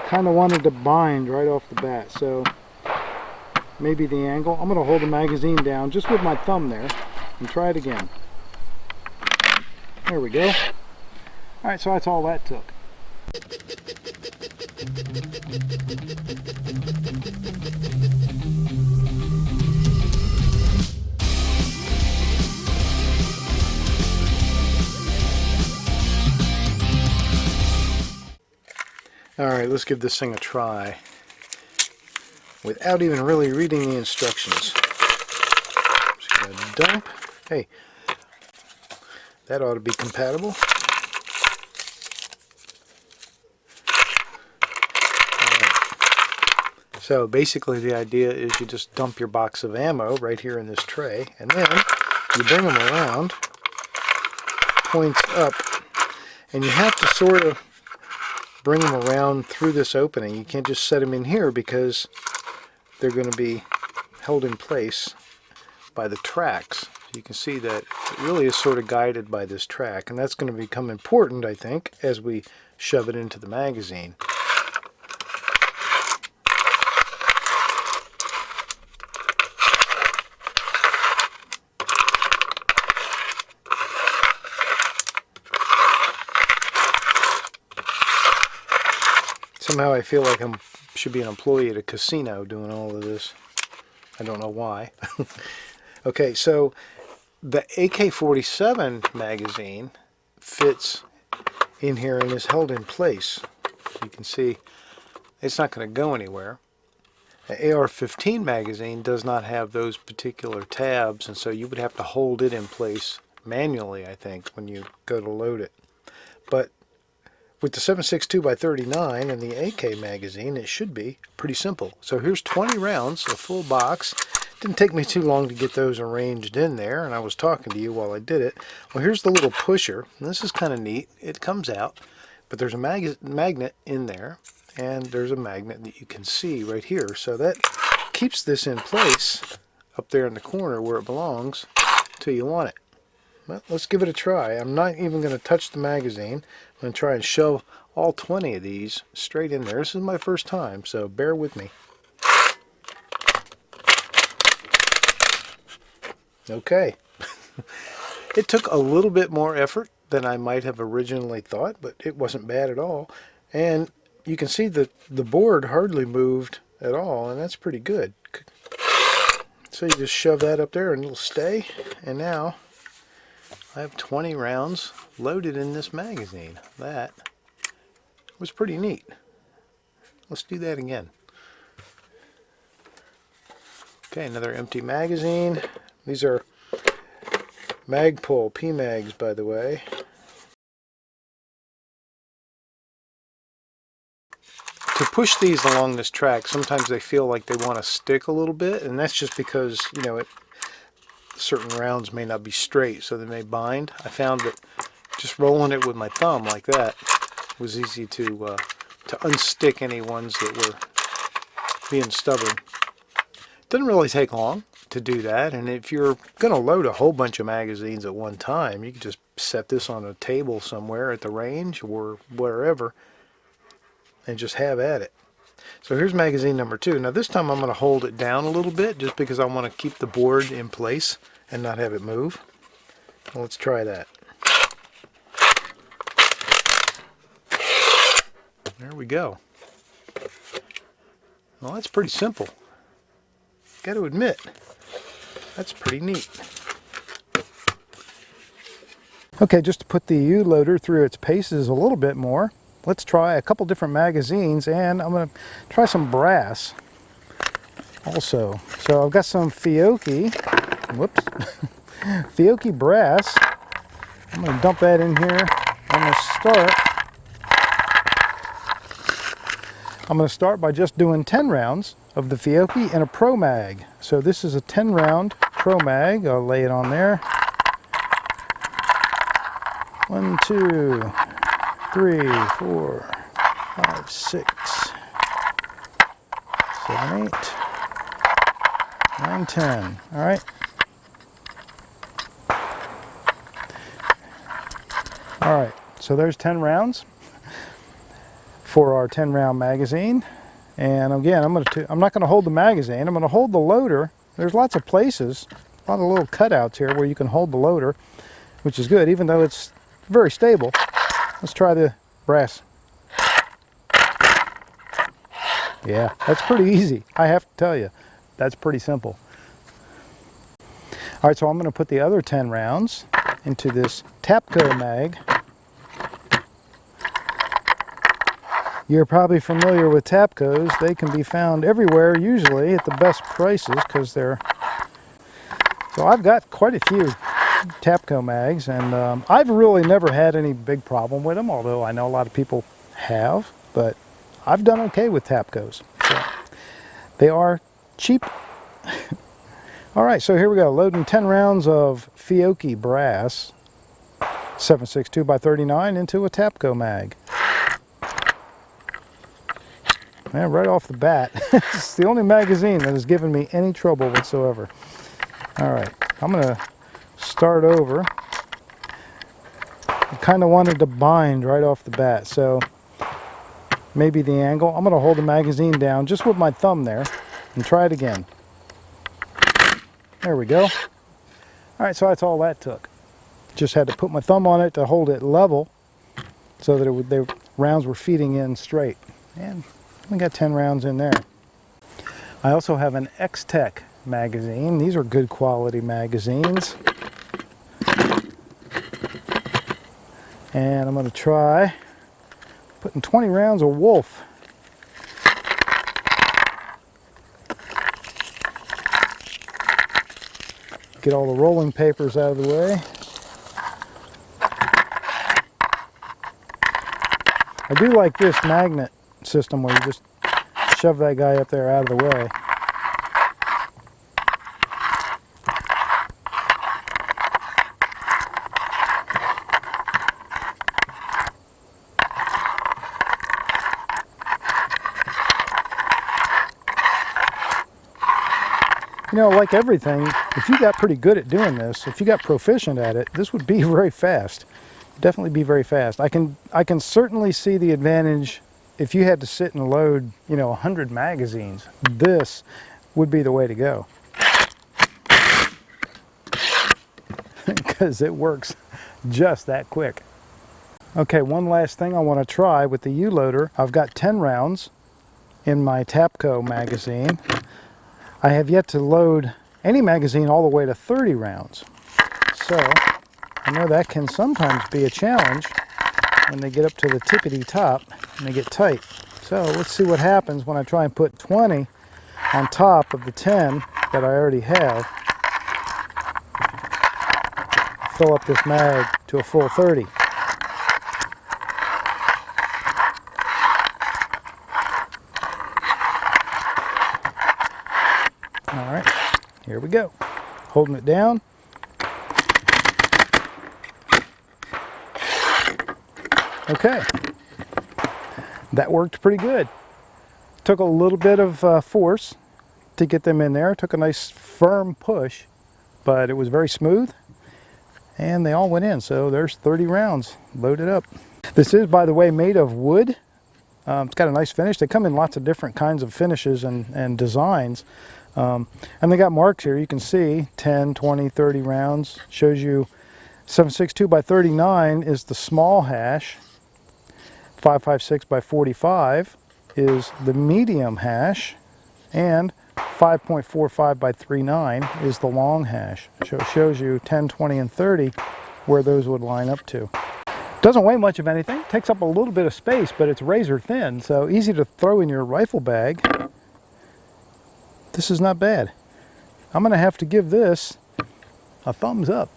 kind of wanted to bind right off the bat, so maybe the angle. I'm going to hold the magazine down just with my thumb there and try it again. There we go. Alright, so that's all that took. Alright, let's give this thing a try without even really reading the instructions. Just gonna dump. Hey, that ought to be compatible. So basically the idea is you just dump your box of ammo right here in this tray, and then you bring them around, points up, and you have to sort of bring them around through this opening. You can't just set them in here because they're going to be held in place by the tracks. You can see that it really is sort of guided by this track, and that's going to become important, I think, as we shove it into the magazine. Somehow I feel like I should be an employee at a casino doing all of this. I don't know why. Okay, so the AK-47 magazine fits in here and is held in place. You can see it's not going to go anywhere. The AR-15 magazine does not have those particular tabs, and so you would have to hold it in place manually, I think, when you go to load it. But with the 7.62x39 and the AK magazine, it should be pretty simple. So here's 20 rounds, a full box. Didn't take me too long to get those arranged in there, and I was talking to you while I did it. Well, here's the little pusher, and this is kind of neat. It comes out, but there's a magnet in there, and there's a magnet that you can see right here. So that keeps this in place up there in the corner where it belongs until you want it. Well, let's give it a try. I'm not even going to touch the magazine. I'm going to try and shove all 20 of these straight in there. This is my first time, so bear with me. Okay. It took a little bit more effort than I might have originally thought, but it wasn't bad at all. And you can see that the board hardly moved at all, and that's pretty good. So you just shove that up there and it'll stay, and now I have 20 rounds loaded in this magazine. That was pretty neat. Let's do that again. Okay, another empty magazine. These are Magpul P-Mags, by the way. To push these along this track, sometimes they feel like they want to stick a little bit, and that's just because, you know, certain rounds may not be straight, so they may bind. I found that just rolling it with my thumb like that was easy to unstick any ones that were being stubborn. Doesn't really take long to do that, and if you're going to load a whole bunch of magazines at one time, you can just set this on a table somewhere at the range or wherever and just have at it. So here's magazine number 2. Now this time I'm going to hold it down a little bit just because I want to keep the board in place and not have it move. Well, let's try that. There we go. Well, that's pretty simple. Got to admit, that's pretty neat. Okay, just to put the U-loader through its paces a little bit more, let's try a couple different magazines, and I'm going to try some brass also. So I've got some Fiocchi, Fiocchi brass. I'm going to dump that in here. I'm going to start by just doing 10 rounds of the Fiocchi and a Pro Mag. So this is a 10 round Pro Mag. I'll lay it on there. 1, 2, 3, 4, 5, 6, 7, 8, 9, 10. All right. All right, so there's 10 rounds. for our 10-round magazine. And again, I'm not going to hold the magazine. I'm going to hold the loader. There's lots of places, a lot of little cutouts here where you can hold the loader, which is good, even though it's very stable. Let's try the brass. Yeah, that's pretty easy. I have to tell you, that's pretty simple. All right, so I'm going to put the other 10 rounds into this Tapco mag. You're probably familiar with Tapcos. They can be found everywhere, usually at the best prices, because they're... So I've got quite a few Tapco mags, and I've really never had any big problem with them, although I know a lot of people have, but I've done okay with Tapcos. So they are cheap. All right, so here we go, loading 10 rounds of Fiocchi brass 7.62 by 39 into a Tapco mag. And right off the bat, it's the only magazine that has given me any trouble whatsoever. All right, I'm gonna start over. I kind of wanted to bind right off the bat, so maybe the angle. I'm gonna hold the magazine down just with my thumb there and try it again. There we go. All right, so that's all that took. Just had to put my thumb on it to hold it level so that the rounds were feeding in straight. And we got 10 rounds in there. I also have an X-Tech magazine. These are good quality magazines. And I'm going to try putting 20 rounds of Wolf. Get all the rolling papers out of the way. I do like this magnet system where you just shove that guy up there out of the way. You know, like everything, if you got pretty good at doing this, if you got proficient at it, this would be very fast. Definitely be very fast. I can certainly see the advantage if you had to sit and load, you know, 100 magazines. This would be the way to go. Because it works just that quick. Okay, one last thing I want to try with the U-loader. I've got 10 rounds in my Tapco magazine. I have yet to load any magazine all the way to 30 rounds. So I know that can sometimes be a challenge when they get up to the tippity top and they get tight. So let's see what happens when I try and put 20 on top of the 10 that I already have. Fill up this mag to a full 30. All right, here we go. Holding it down. Okay, that worked pretty good. Took a little bit of force to get them in there. Took a nice firm push, but it was very smooth, and they all went in. So there's 30 rounds loaded up. This is, by the way, made of wood. It's got a nice finish. They come in lots of different kinds of finishes and designs. And they got marks here. You can see 10, 20, 30 rounds. Shows you 7.62 by 39 is the small hash. 5.56 by 45 is the medium hash. And 5.45 by 39 is the long hash. So it shows you 10, 20, and 30 where those would line up to. Doesn't weigh much of anything. Takes up a little bit of space, but it's razor thin, so easy to throw in your rifle bag. This is not bad. I'm going to have to give this a thumbs up.